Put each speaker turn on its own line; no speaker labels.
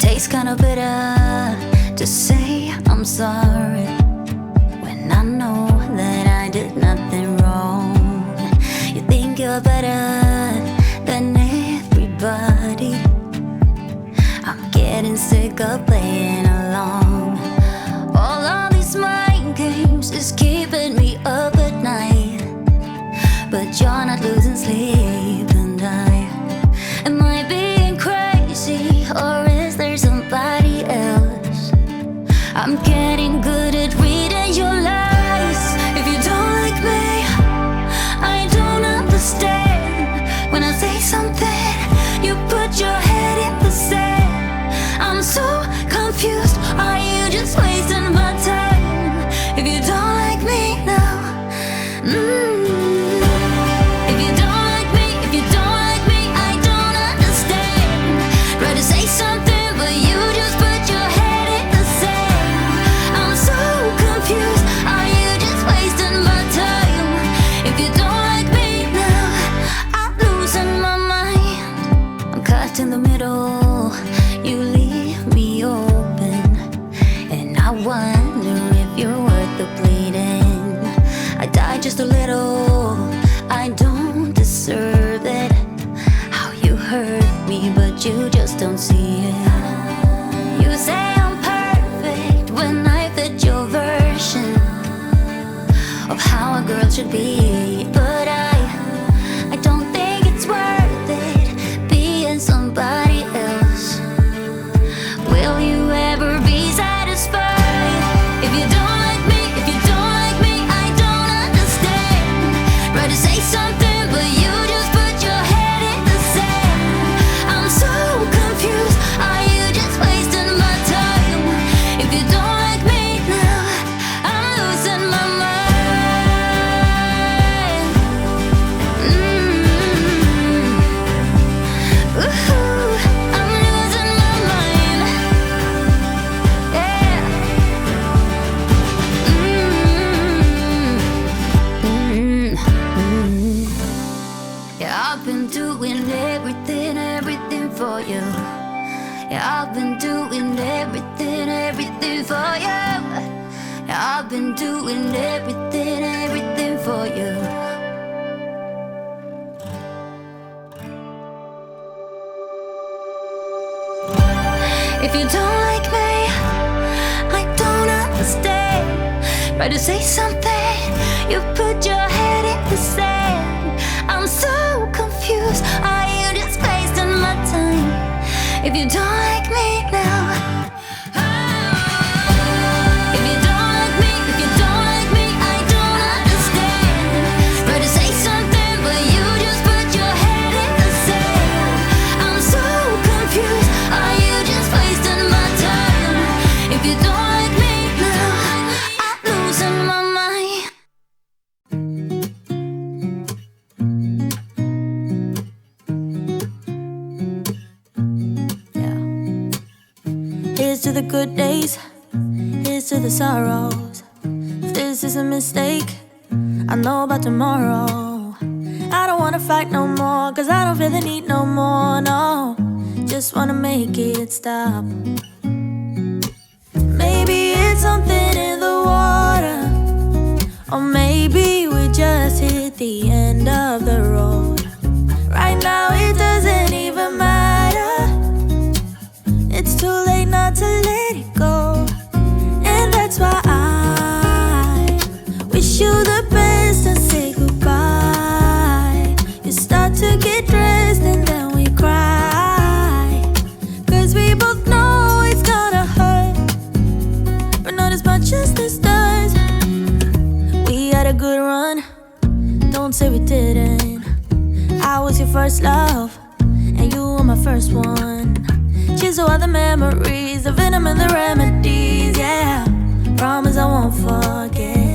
tastes kinda bitter to say I'm sorry when I know that I did nothing wrong. You think you're better than everybody. I'm getting sick of playing along. All of these mind games is keeping me up at night, but you're not losing sleep, and am I being crazy, or is there somebody else? I'm getting good at reading your lies. If you don't like me, I don't understand. When I say something, you put your head in the sand. I'm so confused, are you just wasting my time? If you don't like me now, if you don't like me, if you don't like me, I don't understand. Try to say something, but you just put your head in the sand. I'm so confused, are you just wasting my time? If you don't like me now, I'm losing my mind. I'm caught in the middle, you leave me open, and I wonder if you're worth the bleeding. I died just a little, I don't deserve it. How you hurt me, but you just don't see it. You say I'm perfect when I fit your version of how a girl should be, but I don't think it's worth it being somebody else. Will you ever be satisfied? If you don't like me, if you don't like me, I don't understand. Try to say something, but you just put your head in the sand. I'm so confused, are you just wasting my time? If you don't like me now, I'm losing my mind. Ooh, I'm losing my mind. Yeah. Yeah, I've been doing everything for you. Yeah, I've been doing everything for you. Yeah, I've been doing everything for you. If you don't like me, I don't understand. Try to say something, you put your head in the sand. I'm so confused, are you just wasting my time? If you don't like me now, if you don't like me, if you don't like me, I don't understand. Try to say something, but you just put your head in the sand. I'm so confused, are you just wasting my time? If you don't like me now, I'm losing my mind. Yeah. Here's to the good days, here's to the sorrows. If this is a mistake, I know about tomorrow. I don't wanna fight no more, cause I don't feel the need no more, no. Just wanna make it stop. Maybe it's something in the water, or maybe we just hit the end of the road. Right now it doesn't even matter. It's too late not to let it go. And that's why I wish you the best and say goodbye. You start to get dressed and then we cry, cause we both know it's gonna hurt, but not as much as this does. We had a good run, don't say we didn't. I was your first love, and you were my first one. Cheers to all the memories, the venom and the remedies, yeah. Promise I won't forget.